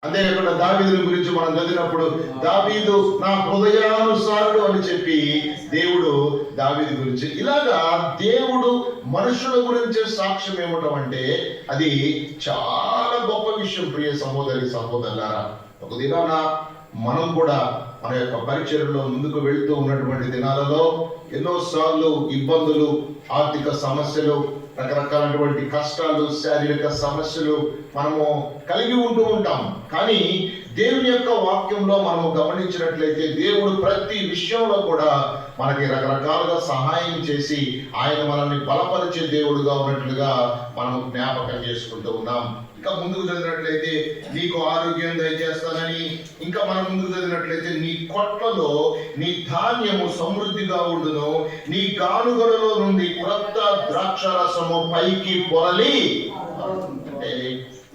అంతేకాకుండా దావీదు గురించి మనం చదివినప్పుడు దావీదు నా హృదయానుసారుడు అని చెప్పి దేవుడు దావీదు గురించి, ఇలాగా దేవుడు మనుషుల గురించి సాక్ష్యం ఇవ్వటం అంటే అది చాలా గొప్ప విషయం. ప్రియ సహోదరి సహోదరులారా, ఒక దినాన మనం కూడా మన యొక్క పరిచర్యలో ముందుకు వెళ్తూ ఉన్నటువంటి దినాలలో ఎన్నోసార్లు ఇబ్బందులు, ఆర్థిక సమస్యలు, రకరకాలైనటువంటి కష్టాలు, శారీరక సమస్యలు మనము కలిగి ఉంటూ ఉంటాం. కానీ దేవుని యొక్క వాక్యంలో మనము గమనించినట్లయితే దేవుడు ప్రతి విషయంలో కూడా మనకి రకరకాలుగా సహాయం చేసి ఆయన మనల్ని బలపరిచే దేవుడుగా ఉన్నట్లుగా మనం జ్ఞాపకం చేసుకుంటూ ఉన్నాం. ఇంకా ముందుకు చదివినట్లయితే నీకు ఆరోగ్యం దయచేస్తానని, ఇంకా మనం ముందుకు చదివినట్లయితే నీ కొట్లలో నీ ధాన్యము సమృద్ధిగా ఉండును, నీ గానుగలలో నుండి క్రొత్త ద్రాక్షారసము పైకి పొరలి. అంటే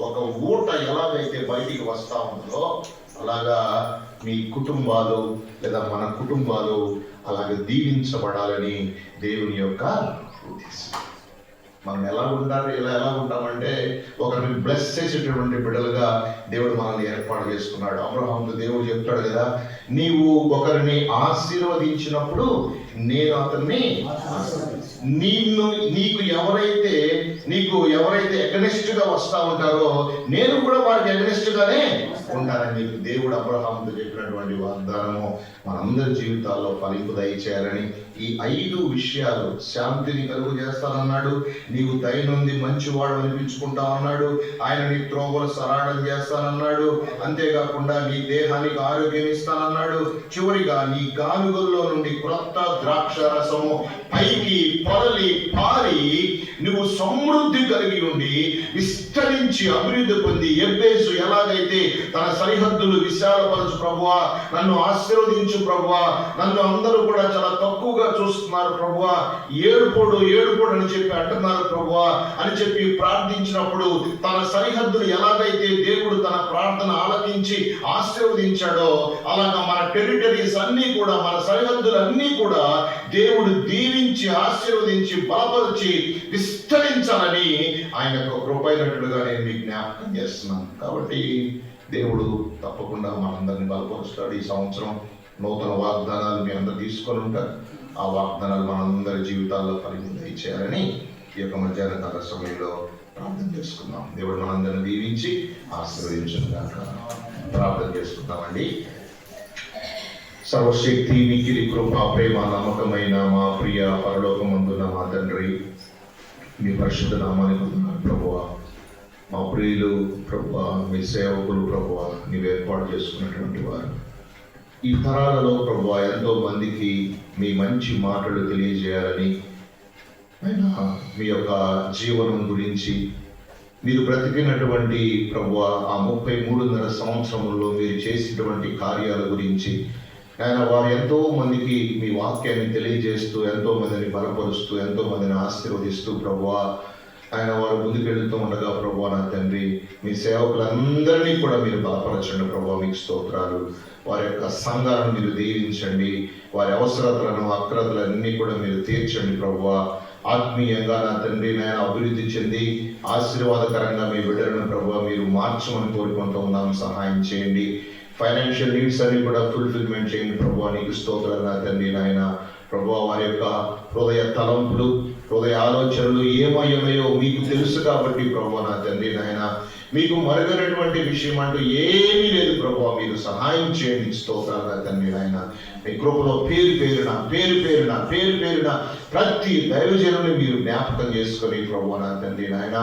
ఒక ఊట ఎలాగైతే బయటికి వస్తా ఉందో అలాగా మీ కుటుంబాలు లేదా మన కుటుంబాలు అలాగే దీవించబడాలని దేవుని యొక్క ఉద్దేశం. మనం ఎలా ఉంటామంటే ఒకరిని బ్లెస్ చేసేటటువంటి బిడ్డలుగా దేవుడు మనల్ని ఏర్పాటు చేసుకున్నాడు. అబ్రహాముతో దేవుడు చెప్తాడు కదా, నీవు ఒకరిని ఆశీర్వదించినప్పుడు నేను అతన్ని నీకు ఎవరైతే ఎగనెస్ట్ గా వస్తా ఉంటారో నేను కూడా వారికి ఎగనెస్ట్ గానే ఉంటానని చెప్పి దేవుడు అబ్రహాముతో చెప్పినటువంటి వాగ్దానము మనందరి జీవితాల్లో ఫలింపు దయచేయాలని, ఈ 5 విషయాలు శాంతిని కలుగు చేస్తానన్నాడు, నీవు దయనుంది మంచివాడు అనిపించుకుంటా అన్నాడు, ఆయన నీ త్రోవలు సరాడం చేస్తానన్నాడు, అంతేకాకుండా నీ దేహానికి ఆరోగ్యం ఇస్తానన్నాడు, చివరిగా నీ గానుగల్లో నుండి క్రొత్త ద్రాక్ష రసము పైకి పొరలి పారి నువ్వు సమృద్ధి కలిగి ఉండి విస్తరించి అభివృద్ధి పొంది, ఎబ్బేసు ఎలాగైతే తన సరిహద్దులు విశాలపరచు ప్రభువా, నన్ను ఆశీర్వదించు ప్రభువా, నన్ను అందరూ కూడా చాలా తక్కువగా చూస్తున్నారు ప్రభువా, ఏడుపోడు అని చెప్పి అంటున్నారు ప్రభువా అని చెప్పి ప్రార్థించినప్పుడు తన సరిహద్దులు ఎలాగైతే దేవుడు తన ప్రార్థన ఆలకించి ఆశీర్వదించాడో అలాగా మన టెరిటరీస్ అన్ని కూడా, మన సరిహద్దులు అన్ని కూడా దేవుడు దీవించి ఆశీర్వదించి బలపరిచి విస్తరించాలని ఆయన కృపైనట్లుగా నేను మీకు జ్ఞాపకం చేస్తున్నాను. కాబట్టి దేవుడు తప్పకుండా మనందరినీ బలపరుస్తాడు. ఈ సంవత్సరం నూతన వాగ్దానాలు మీ అందరూ తీసుకొని ఉంటారు. ఆ వాగ్దానాలు మనందరి జీవితాల్లో ఫలితం చేయాలని ఈ యొక్క మధ్యాహ్న కాల సమయంలో ప్రార్థన చేసుకుందాం. దేవుడు మనందరిని దీవించి ఆశీర్వదించును గాక. ప్రార్థన చేసుకుందామండి. సర్వశక్తి మిక్కిలి కృప ప్రేమ నమ్మకమైన మా ప్రియ పరలోకమందున్న మా తండ్రి, మీ పరిశుద్ధ నామానికి వందనాలు ప్రభువా. మా ప్రియులు ప్రభువా, మీ సేవకులు ప్రభువా, నీవు ఏర్పాటు చేసుకున్నటువంటి వారు ఈ తరాలలో ప్రభువా ఎంతో మందికి మీ మంచి మాటలు తెలియజేయాలని, అయినా మీ యొక్క జీవనం గురించి మీరు బ్రతికినటువంటి ప్రభువా ఆ 33.5 సంవత్సరముల్లో మీరు చేసినటువంటి కార్యాల గురించి ఆయన వారు ఎంతో మందికి మీ వాక్యాన్ని తెలియజేస్తూ, ఎంతో మందిని బలపరుస్తూ, ఎంతో మందిని ఆశీర్వదిస్తూ ప్రభువా ఆయన వారు ముందుకెళ్తూ ఉండగా ప్రభువా నా తండ్రి, మీ సేవకులందరినీ కూడా మీరు బలపరచండి ప్రభువా. మీకు స్తోత్రాలు. వారి యొక్క సంఘాలను మీరు దీవించండి, వారి అవసరతలను అక్రతలన్నీ కూడా మీరు తీర్చండి ప్రభువా. ఆత్మీయంగా నా తండ్రి నాయన అభివృద్ధి చెంది ఆశీర్వాదకరంగా మీ బిడ్డలను ప్రభువా మీరు మార్చమని కోరుకుంటూ ఉన్నాం. సహాయం చేయండి. ఫైనాన్షియల్ నీడ్స్ అన్ని కూడా ఫుల్ఫిల్మెంట్ చేయండి ప్రభువా. నీకు స్తోత్రాలు నా తండ్రి నాయన. ప్రభువా వారి యొక్క హృదయ తలంపులు, హృదయ ఆలోచనలు ఏమయ్యాయో మీకు తెలుసు కాబట్టి ప్రభువా నా తండ్రి నాయన, మీకు మరుగైనటువంటి విషయం అంటూ ఏమీ లేదు ప్రభువా. మీరు సహాయం చేయండి. స్తోత్రాలు నా తండ్రి నాయన. మీ కృపలో పేరు పేరున ప్రతి దైవజనుని మీరు జ్ఞాపకం చేసుకొని ప్రభువా నా తండ్రి నాయన,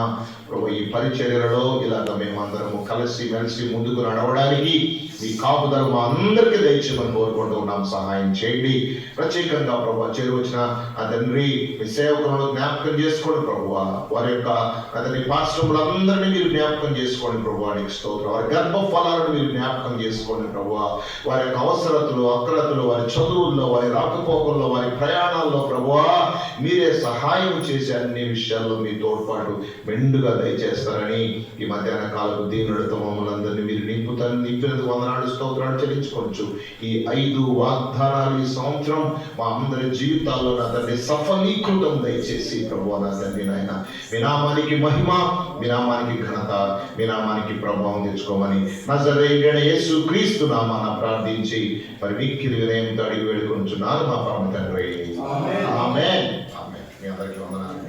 ప్రభు ఈ పరిచర్యలలో ఇలాగ మేమందరము కలిసి మెలిసి ముందుకు నడవడానికి మీ కాపుదల మా అందరికీ దయచేయమని కోరుకుంటూ ఉన్నాం. సహాయం చేయండి. ప్రత్యేకంగా ప్రభు చేరువచ్చిన ఆ తండ్రి మీ సేవకులను జ్ఞాపకం చేసుకోండి ప్రభువా. వారి యొక్క అతని పాశ్రములందరినీ మీరు జ్ఞాపకం చేసుకోండి ప్రభువా. నీకు స్తోత్రం. వారి గర్భ ఫలాలను మీరు జ్ఞాపకం చేసుకోండి ప్రభువా. వారి యొక్క అవసరతలు, అక్రతలు, వారి చదువుల్లో, వారి రాకపోకల్లో, వారి ప్రయాణాల్లో ప్రభువా మీరే సహాయం చేసే అన్ని విషయాల్లో మీ తోడ్పాటు మెండుగా దయచేస్తారని ఈ మధ్యాహ్న కాలపు దీనుడితో మమ్మల్ని అందరినీ మీరు నింపుతారు. తండ్రి నింపినందుకు వందనాలు స్తోత్రాలు చెల్లించుకోవచ్చు. ఈ 5 వాగ్దానాలు ఈ సంవత్సరం మా అందరి జీవితాల్లో నా తండ్రి సఫలీకృతం దయచేసి ప్రభువా నా తండ్రి నాయన మీ నామానికి మహిమ, మీ నామానికి ఘనత, మీ నామానికి ప్రభావం తెచ్చుకోమని నజరేయుడైన యేసు క్రీస్తు నామాన ప్రార్థించి మరి మిక్కిలి వినయంతో అడిగి వేడుకొనుచున్నాను మా పరమ తండ్రి. ఆమేన్. ఆమేన్. మీ అందరికీ వందనాలు.